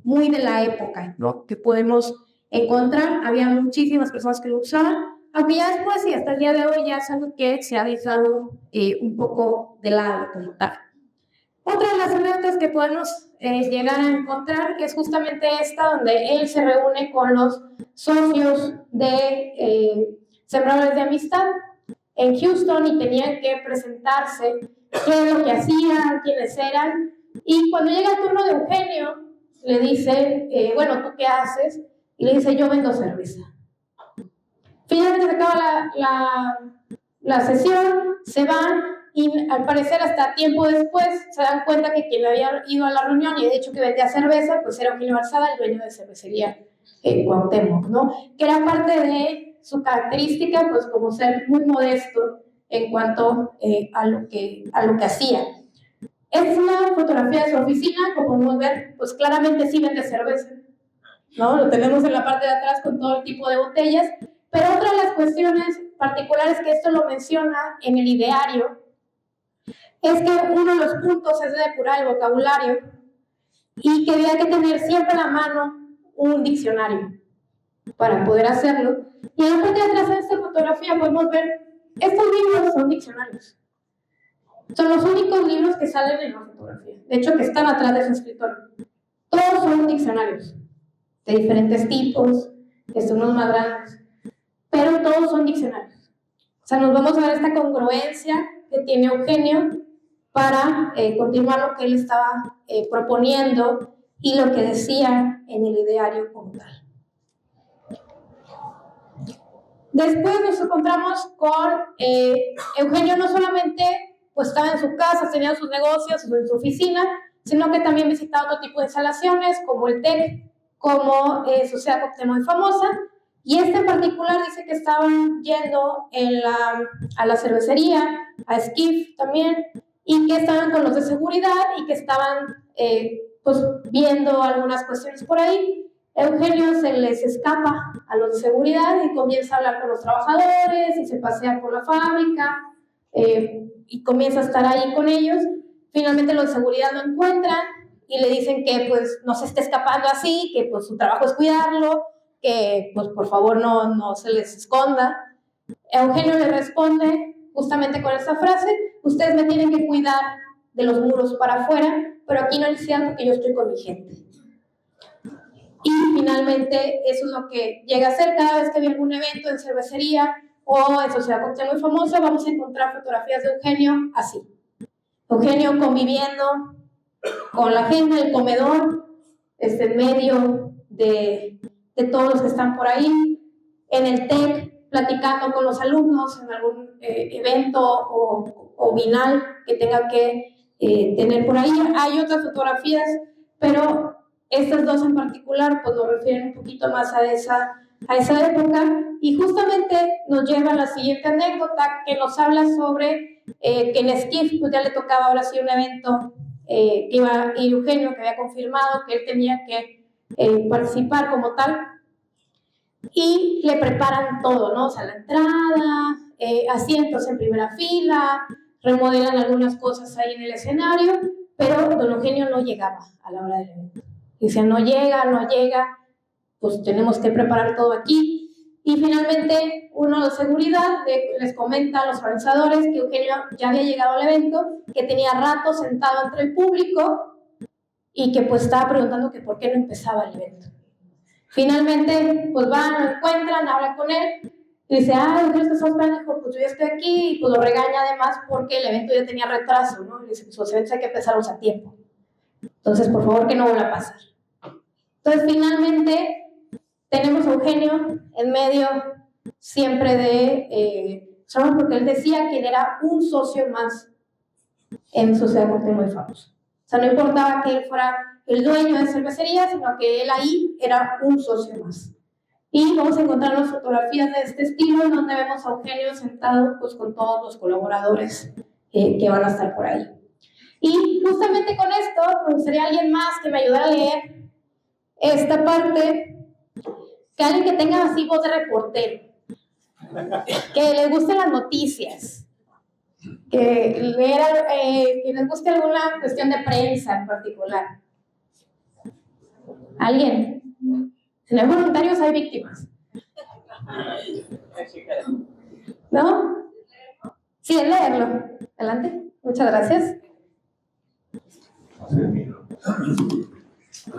A: muy de la época, ¿no? Que podemos encontrar. Había muchísimas personas que lo usaban, aunque ya después y hasta el día de hoy ya es algo que se ha dejado un poco de lado como tal. Otra de las anécdotas que podemos llegar a encontrar es justamente esta, donde él se reúne con los socios de Sembradores de Amistad en Houston y tenían que presentarse qué es lo que hacían, quiénes eran. Y cuando llega el turno de Eugenio, le dice, bueno, ¿tú qué haces? Y le dice, yo vendo cerveza. Finalmente se acaba la sesión, se van y al parecer hasta tiempo después se dan cuenta que quien había ido a la reunión y de hecho que vendía cerveza, pues era Eugenio Garzada, el dueño de cervecería Cuauhtémoc, ¿no? Que era parte de su característica, pues como ser muy modesto en cuanto a lo que hacía. Es una fotografía de su oficina, como podemos ver, pues claramente sí vende cerveza, ¿no? Lo tenemos en la parte de atrás con todo el tipo de botellas, pero otra de las cuestiones particulares que esto lo menciona en el ideario es que uno de los puntos es depurar el vocabulario y que había que tener siempre a la mano un diccionario para poder hacerlo. Y en la parte de atrás de esta fotografía podemos ver, estos libros son diccionarios. Son los únicos libros que salen en la fotografía. De hecho, que están atrás de su escritorio. Todos son diccionarios, de diferentes tipos, unos más grandes, pero todos son diccionarios. O sea, nos vamos a ver esta congruencia que tiene Eugenio para continuar lo que él estaba proponiendo y lo que decía en el ideario como tal. Después nos encontramos con Eugenio. No solamente pues, estaba en su casa, tenía sus negocios, en su oficina, sino que también visitaba otro tipo de instalaciones, como el TEC, como Sociedad Cuauhtémoc y Famosa, y este en particular dice que estaban yendo a la cervecería, a Skiff también, y que estaban con los de seguridad y que estaban pues, viendo algunas cuestiones por ahí. Eugenio se les escapa a los de seguridad y comienza a hablar con los trabajadores y se pasea por la fábrica y comienza a estar ahí con ellos. Finalmente los de seguridad lo encuentran y le dicen que pues no se esté escapando así, que pues su trabajo es cuidarlo, que pues por favor no se les esconda. Eugenio le responde justamente con esta frase: ustedes me tienen que cuidar de los muros para afuera, pero aquí no les sean porque yo estoy con mi gente. Y finalmente eso es lo que llega a ser. Cada vez que hay algún evento en cervecería o en Sociedad Cuauhtémoc muy famosa, vamos a encontrar fotografías de Eugenio así. Eugenio conviviendo con la gente del comedor, en medio de todos los que están por ahí, en el TEC, platicando con los alumnos en algún evento o binal que tenga que tener por ahí. Hay otras fotografías, pero estas dos en particular pues nos refieren un poquito más a esa época, y justamente nos lleva a la siguiente anécdota que nos habla sobre que en Skiff pues ya le tocaba ahora sí un evento que iba a ir Eugenio, que había confirmado que él tenía que participar como tal, y le preparan todo, ¿no? O sea, la entrada, asientos en primera fila, remodelan algunas cosas ahí en el escenario, pero don Eugenio no llegaba a la hora del evento. Dice, no llega, pues tenemos que preparar todo aquí. Y finalmente uno de seguridad les comenta a los organizadores que Eugenio ya había llegado al evento, que tenía rato sentado entre el público y que pues estaba preguntando que por qué no empezaba el evento. Finalmente pues van, lo encuentran, hablan con él y dice, Eugenio, ¿qué estás esperando? Dijo, pues yo ya estoy aquí, y pues lo regaña además porque el evento ya tenía retraso, ¿no? Y dice, pues los eventos hay que empezarlos a tiempo. Entonces, por favor, que no vuelva a pasar. Entonces, finalmente, tenemos a Eugenio en medio siempre de... solo porque él decía que él era un socio más en Sociedad Cuauhtémoc muy famoso. O sea, no importaba que él fuera el dueño de cervecería, sino que él ahí era un socio más. Y vamos a encontrar las fotografías de este estilo, en donde vemos a Eugenio sentado pues, con todos los colaboradores que van a estar por ahí. Y justamente con esto, me gustaría alguien más que me ayudara a leer esta parte, que alguien que tenga así voz de reportero, que le gusten las noticias, que les guste alguna cuestión de prensa en particular. ¿Alguien? Si no hay voluntarios, hay víctimas. ¿No? Sí, es leerlo. Adelante. Muchas gracias.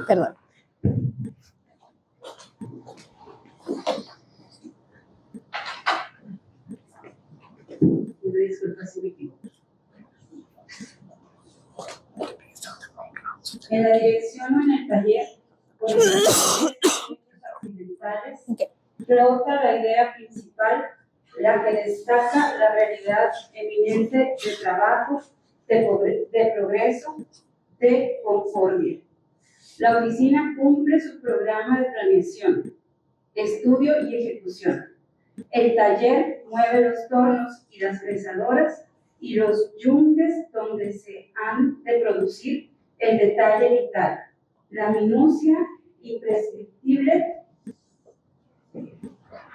A: Perdón.
E: En la dirección o en el taller, con los occidentales, flota la idea principal, la que destaca la realidad eminente de trabajo, de progreso, de concordia. La oficina cumple su programa de planeación, estudio y ejecución. El taller mueve los tornos y las fresadoras y los yunques donde se han de producir el detalle vital, la minucia imprescindible,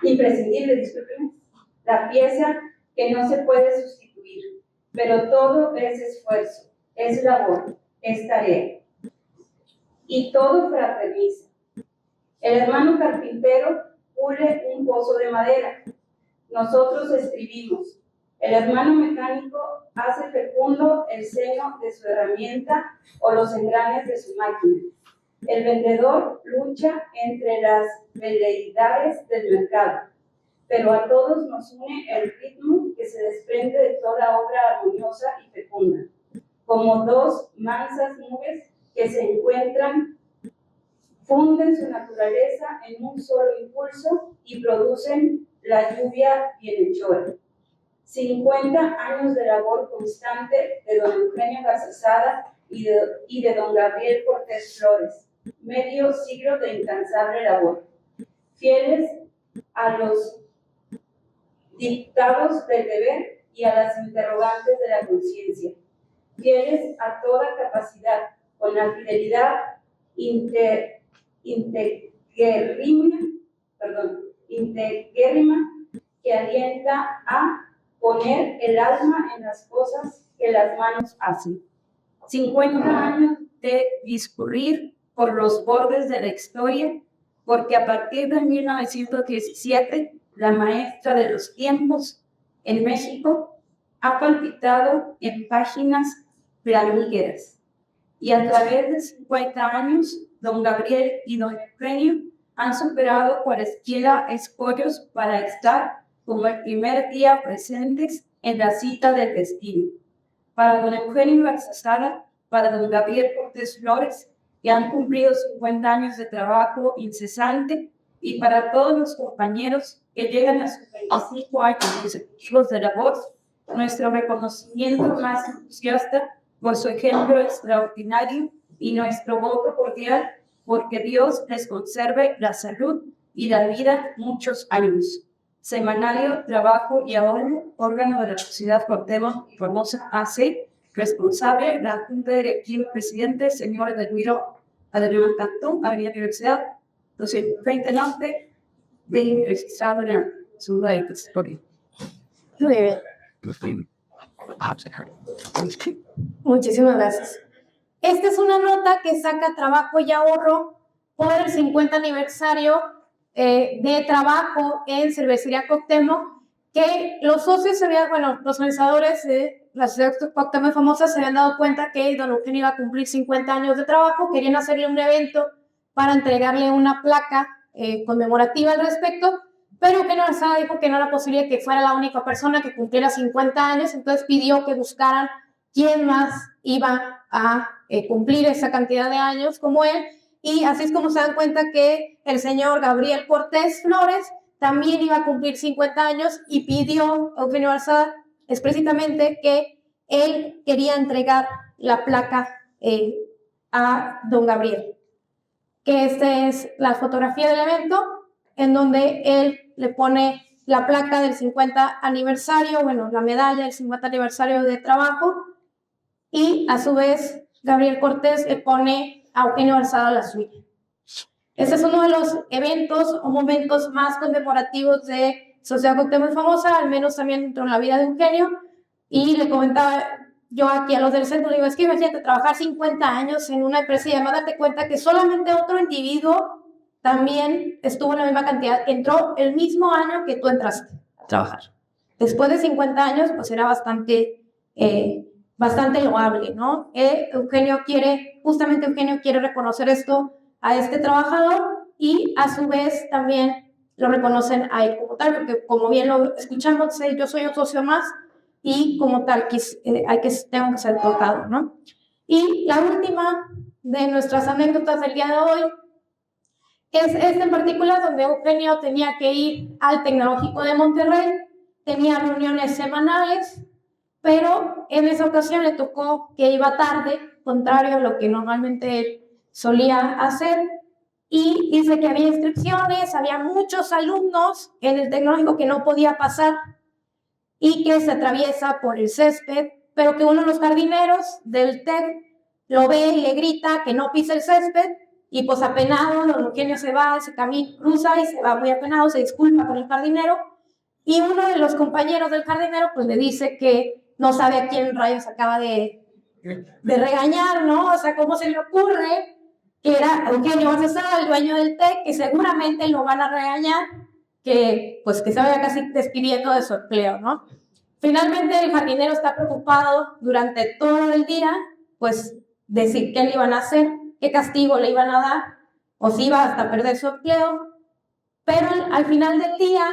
E: discúlpenme, la pieza que no se puede sustituir, pero todo es esfuerzo, es labor, es tarea. Y todo fraterniza. El hermano carpintero pule un pozo de madera. Nosotros escribimos. El hermano mecánico hace fecundo el seno de su herramienta o los engranes de su máquina. El vendedor lucha entre las veleidades del mercado, pero a todos nos une el ritmo que se desprende de toda obra armoniosa y fecunda, como dos mansas nubes que se encuentran, funden su naturaleza en un solo impulso y producen la lluvia bienhechora. 50 años de labor constante de don Eugenio Garzazada y de don Gabriel Cortés Flores, medio siglo de incansable labor, fieles a los dictados del deber y a las interrogantes de la conciencia, fieles a toda capacidad, con la fidelidad integrérrima que alienta a poner el alma en las cosas que las manos hacen. 50 años de discurrir por los bordes de la historia, porque a partir de 1917, la maestra de los tiempos en México ha palpitado en páginas planígeras. Y a través de 50 años, don Gabriel y don Eugenio han superado cualesquiera escollos para estar como el primer día presentes en la cita del destino. Para don Eugenio Garzazada, para don Gabriel Cortés Flores, que han cumplido 50 años de trabajo incesante, y para todos los compañeros que llegan a sus 25 años consecutivos de labor, nuestro reconocimiento más entusiasta por su ejemplo extraordinario y nuestro voto cordial porque Dios les conserve la salud y la vida muchos años. Semanario Trabajo y Ahorro, órgano de la Sociedad Cuauhtémoc y Formosa AC, responsable, la Junta Directiva, presidente, señor Edelmiro Adrián Cantón, Avenida Universidad, 220 Norte, de registrado en la Ciudad de Historia.
A: Muy bien. Muchísimas gracias. Esta es una nota que saca Trabajo y Ahorro por el 50 aniversario de trabajo en Cervecería Cuauhtémoc, que los socios los organizadores de la Sociedad Cuauhtémoc Famosa se habían dado cuenta que don Eugenio iba a cumplir 50 años de trabajo, querían hacerle un evento para entregarle una placa conmemorativa al respecto, pero Eugenio Garzazada dijo que no era posible que fuera la única persona que cumpliera 50 años, entonces pidió que buscaran quién más iba a cumplir esa cantidad de años como él, y así es como se dan cuenta que el señor Gabriel Cortés Flores también iba a cumplir 50 años y pidió a Eugenio Garzazada explícitamente que él quería entregar la placa a don Gabriel. Que esta es la fotografía del evento, en donde él le pone la placa del 50 aniversario, la medalla del 50 aniversario de trabajo, y a su vez Gabriel Cortés le pone a Eugenio Garzazada la suya. Este es uno de los eventos o momentos más conmemorativos de Sociedad Cuauhtémoc Famosa, al menos también dentro de la vida de Eugenio, y le comentaba yo aquí a los del centro, le digo, es que imagínate trabajar 50 años en una empresa y además darte cuenta que solamente otro individuo también estuvo en la misma cantidad, entró el mismo año que tú entraste a trabajar. Después de 50 años, pues era bastante loable, ¿no? Eugenio quiere reconocer esto a este trabajador y a su vez también lo reconocen a él como tal, porque como bien lo escuchamos, yo soy un socio más, y como tal tengo que ser tocado, ¿no? Y la última de nuestras anécdotas del día de hoy es esta en particular, donde Eugenio tenía que ir al Tecnológico de Monterrey, tenía reuniones semanales, pero en esa ocasión le tocó que iba tarde, contrario a lo que normalmente él solía hacer, y dice que había inscripciones, había muchos alumnos en el Tecnológico que no podía pasar, y que se atraviesa por el césped, pero que uno de los jardineros del TEC lo ve y le grita que no pise el césped, y pues apenado, don Eugenio se va, ese camino cruza y se va muy apenado, se disculpa con el jardinero, y uno de los compañeros del jardinero pues le dice que no sabe a quién rayos acaba de regañar, ¿no? O sea, ¿cómo se le ocurre que era Eugenio Barcesada, el dueño del TEC, que seguramente lo van a regañar, que se vaya casi despidiendo de su empleo, ¿no? Finalmente el jardinero está preocupado durante todo el día, pues decir qué le iban a hacer, qué castigo le iban a dar, o si iba hasta perder su empleo, pero al final del día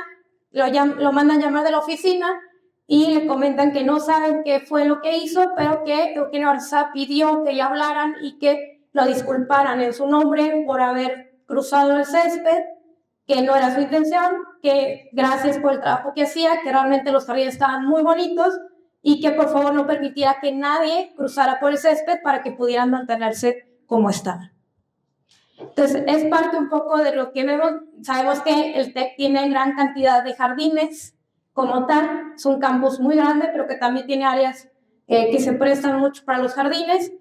A: lo mandan llamar de la oficina y le comentan que no saben qué fue lo que hizo, pero que Eugenio Barcesada pidió que le hablaran y que lo disculparan en su nombre por haber cruzado el césped, que no era su intención, que gracias por el trabajo que hacía, que realmente los jardines estaban muy bonitos y que por favor no permitiera que nadie cruzara por el césped para que pudieran mantenerse como estaban. Entonces, es parte un poco de lo que vemos. Sabemos que el TEC tiene gran cantidad de jardines como tal, es un campus muy grande, pero que también tiene áreas que se prestan mucho para los jardines,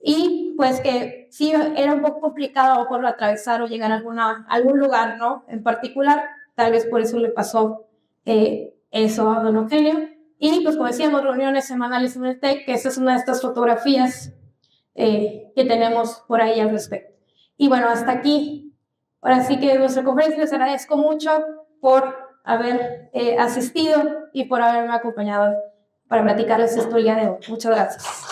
A: y pues que sí era un poco complicado por atravesar o llegar a algún lugar, ¿no? En particular, tal vez por eso le pasó eso a don Eugenio. Y pues como decíamos, reuniones semanales en el TEC, que esa es una de estas fotografías que tenemos por ahí al respecto. Y bueno, hasta aquí. Ahora sí que nuestra conferencia, les agradezco mucho por haber asistido y por haberme acompañado para platicarles esto el día de hoy. Muchas gracias.